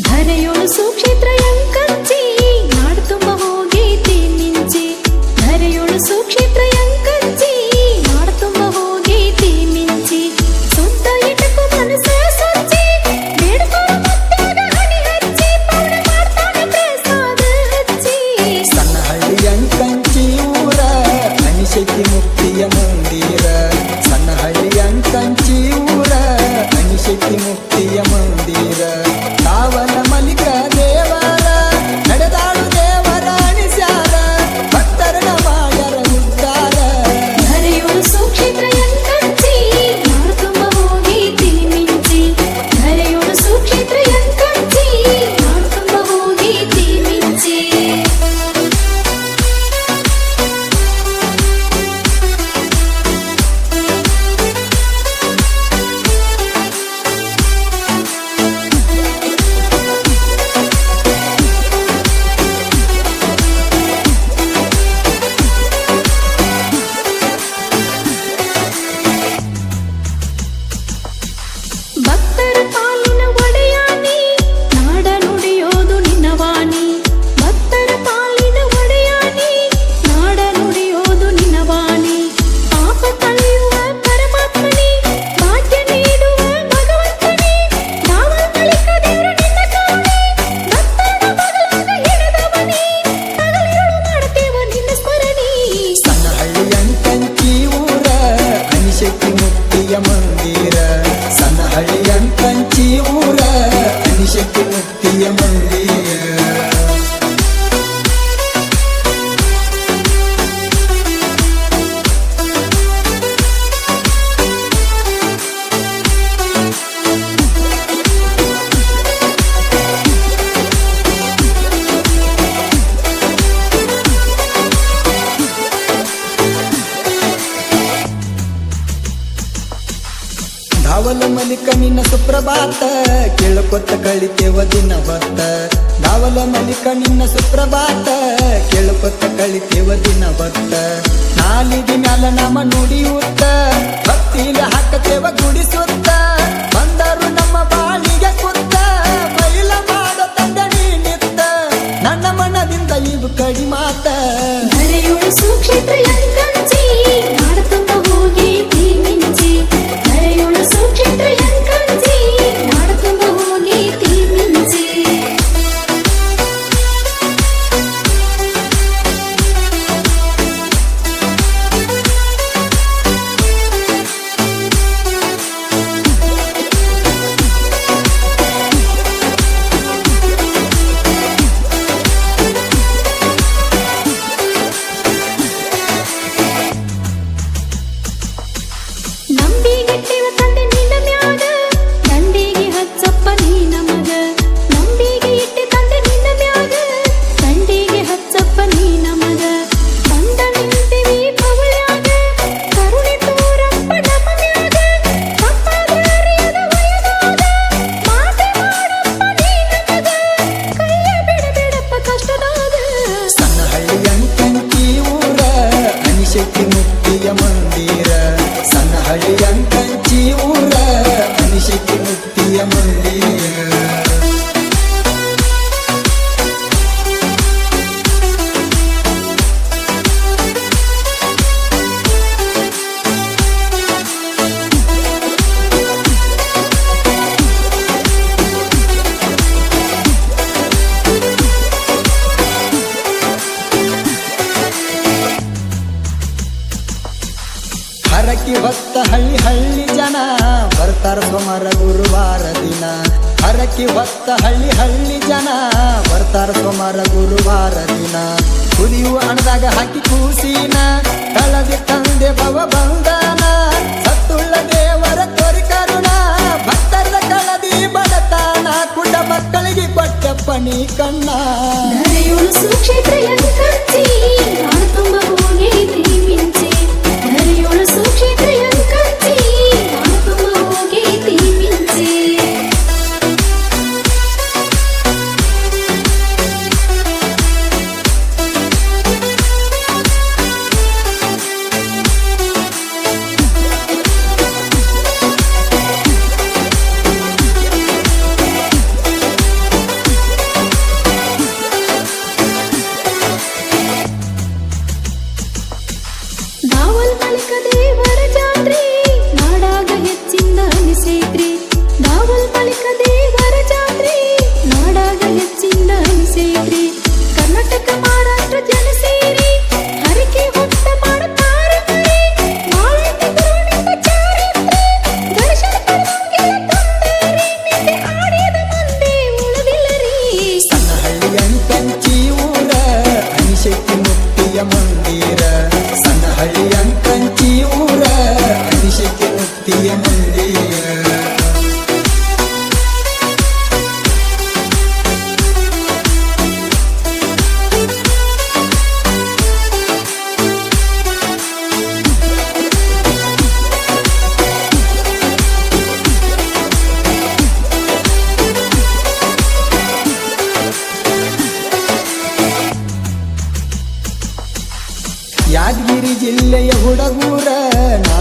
ಧರೆಯೊಳು ಸುಕ್ಷೇತ್ರ ಎಂಕಂಚಿ ನಾಡು ತುಂಬ ಹೋಗೈತಿ ಮಿಂಚಿ ಧರೆಯೊಳು ಸುಕ್ಷೇತ್ರ ಎಂಕಂಚಿ ನಾಡು ತುಂಬ ಹೋಗೈತಿ ಮಿಂಚಿ ಸುತ್ತ ಇಟಕು ಮನಸ್ಸು ಸೊಚ್ಚಿ ಬೇಡ್ಕೊಂಡು ಮುತ್ತಾಗ ಹಣಿ ಹಚ್ಚಿ ಪೌಡ ಮಾಡ್ತಾನೆ ಪ್ರಸಾದ ಹಚ್ಚಿ ಸಣ್ಣ ಹಳ್ಳಿ ಎಂಕಂಚಿ ಊರ ಅನಿಶಕ್ತಿ ಮುಕ್ತಿಯ ಮಂದಿರ ಸಣ್ಣ ಹಳ್ಳಿ ಎಂಕಂಚಿ ಊರ ಅನಿಶಕ್ತಿ ಮುಕ್ತಿಯ ಮಂದಿರ ಕಾವಲ ಮಲಿಕ ದೇವರ ನಡೆದಾಡು ದೇವರ ಅನಿಸ್ಯಾರ ಭಕ್ತರ ಮಾಯರ ಉದ್ಧಾರ ಧರೆಯೊಳು ಸುಕ್ಷೇತ್ರ ಎಂಕಂಚಿ ನಾಡು ತುಂಬ ಹೋಗೈತಿ ಮಿಂಚಿ ಧರೆಯೊಳು ಸುಕ್ಷೇತ್ರ ಎಂಕಂಚಿ ನಾಡು ತುಂಬ ಹೋಗೈತಿ ಮಿಂಚಿ ಭಕ್ತರ ಪಾಲಿನ ಒಡೆಯಾನಿ ನಾಡ ನುಡಿಯೋದು ನಿನ್ನ ವಾಣಿ ಭಕ್ತರ ಪಾಲಿನ ಒಡೆಯಾನಿ ನಾಡ ನುಡಿಯೋದು ನಿನ್ನ ವಾಣಿ ಪಾಪ ಕಳೆಯುವ ಪರಮಾತ್ಮನಿ ಭಾಗ್ಯ ನೀಡುವ ಭಗವಂತನಿ ನಾವಲ್ ಬಳಿಕ ದೇವರು ನಿನ್ನ ಕಾಣಿ ಭಕ್ತರ ಬಗಲಾಗ ಹಿಡಿದವನಿ ಹಗಲಿರುಳು ಮಾಡುತ್ತೇವ ನಿನ್ನ ಸ್ಮರಣಿ ಸಣ್ಣ ಹಳ್ಳಿ ಎಂಕಂಚಿ ಊರ ಅನಿಶಕ್ತಿ ಮುಕ್ತಿಯ ಮಂದಿರ ಸಣ್ಣ ಹಳ್ಳಿ ಎಂಕಂಚಿ ಊರ ಅನಿಶಕ್ತಿ ಮುಕ್ತಿಯ ಮಂದಿರ ಧಾವಲ ಮಲಿಕ ನಿನ್ನ ಸುಪ್ರಭಾತ ಕೇಳಕೊತ್ತ ಕಳಿತೇವ ದಿನ ಹೊತ್ತ ಧಾವಲ ಮಲಿಕ ನಿನ್ನ ಸುಪ್ರಭಾತ ಕೇಳಕೊತ್ತ ಕಳಿತೇವ ದಿನ ಹೊತ್ತ ನಾಲಿಗೆ ಮ್ಯಾಲ ನಾಮ ನುಡಿಯುತ್ತ ಭಕ್ತಿಲ ಹಾಕತೇವ ಗುಡಿಸುತ್ತ ಬಂದರು ನಮ್ಮ ಬಾಳಿಗೆ ಕುತ್ತ ಮೈಲ ಮಾಡೋ ತಂದಡಿ ನಿತ್ತ ನನ್ನ ಮನದಿಂದ ಇವು ಕಡಿ ಮಾತ ಧರೆಯೊಳು ಸುಕ್ಷೇತ್ರ ಎಂಕಂಚಿ ನಾಡು ತುಂಬ ಹೋಗೈತಿ ಮಿಂಚಿ ಧರೆಯೊಳು ಸುಕ್ಷೇತ್ರ ಎಂಕಂಚಿ ನಾಡು ತುಂಬ ಹೋಗೈತಿ ಮಿಂಚಿ ನಂಬಿಗೆಟ್ಟಿವ ತಂದೆ ನಿನ್ನ ಮ್ಯಾಗ ದಂಡಿಗೆ ಹಚ್ಚಪ್ಪ ನೀ ನಮಗ ನಂಬಿಗೆ ಇಟ್ಟಿ ತಂದೆ ನಿನ್ನ ಮ್ಯಾಗ ದಂಡಿಗೆ ಹಚ್ಚಪ್ಪ ನೀ ನಮಗ ಬಂದ ನಿಂತಿವಿ ಪವಳ್ಯಾಗ ಕರುಣೆ ತೋರಪ್ಪ ನಮ್ಮ ಮ್ಯಾಗ ತಪ್ಪಾದಾರಿಯದ ವಯದಾಗ ಮಾತೆ ಮಾಡಪ್ಪ ನೀ ನಮಗ ಕೈಯ ಬಿಡಬೇಡಪ್ಪ ಕಷ್ಟದಾಗ ಸಣ್ಣ ಹಳ್ಳಿ ಎಂಕಂಚಿ ಊರ ಅನಿಶಕ್ತಿ ಮುಕ್ತಿಯ ಮಂದಿರ ಸಣ್ಣ ಹಳ್ಳಿ ಎಂಕಂಚಿ ಊರ ಅನಿಶಕ್ತಿ ಮುಕ್ತಿಯ ಮಂದಿರ ಹರಕಿ ಹೊತ್ತ ಹಳ್ಳಿ ಹಳ್ಳಿ ಜನ ಬರ್ತಾರ ಸೋಮವಾರ ಗುರುವಾರ ದಿನ ಹರಕಿ ಹೊತ್ತ ಹಳ್ಳಿ ಹಳ್ಳಿ ಜನ ಬರ್ತಾರ ಸೋಮವಾರ ಗುರುವಾರ ದಿನ ಕುದಿಯುವ ಹಣದಾಗ ಹಾಕಿ ಕೂಸಿನ ಕಳದಿ ತಂದೆ ಭವ ಬಂಧನ ಸತ್ತುಳ್ಳ ದೇವರ ತೋರಿ ಕರುಣ ಭಕ್ತರ ಕಳದಿ ಬಡತನ ಕುಡ ಮಕ್ಕಳಿಗೆ ಕೊಟ್ಟಪ್ಪ ನೀ ಕಣ್ಣ ಧರೆಯೊಳು ಸುಕ್ಷೇತ್ರ ಎಂಕಂಚಿ ನಾಡು ತುಂಬ ಹೋಗೈತಿ ಮಿಂಚಿ ಧರೆಯೊಳು ಸುಕ್ಷೇತ್ರ ಎಂಕಂಚಿ ನಾಡು ತುಂಬ ಹೋಗೈತಿ ಮಿಂಚಿ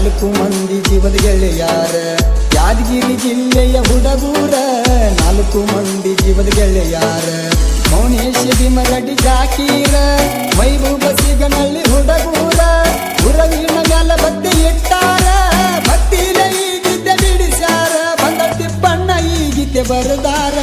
4 ಮಂದಿ ಜೀವದ ಗೆಳೆಯಾರ ಯಾದಗಿರಿ ಜಿಲ್ಲೆಯ ಹುಡುಗೂರ 4 ಮಂದಿ ಜೀವದ ಗೆಳೆಯಾರ ಮೌನೇಶ ಭೀಮರೆಡ್ಡಿ ಜಾಕೀರ ವೈಭವ ಸಿಗನಳ್ಳಿ ಹುಡುಗೂರ ಉರವಿನ ಮ್ಯಾಲ ಬತ್ತಿ ಇಟ್ಟಾರ ಭಕ್ತಿಲೆ ಈ ಗೀತೆ ಬಿಡಿಸ್ಯಾರ ಬಂದ ತಿಪ್ಪಣ್ಣ ಈ ಗೀತೆ ಬರದಾರ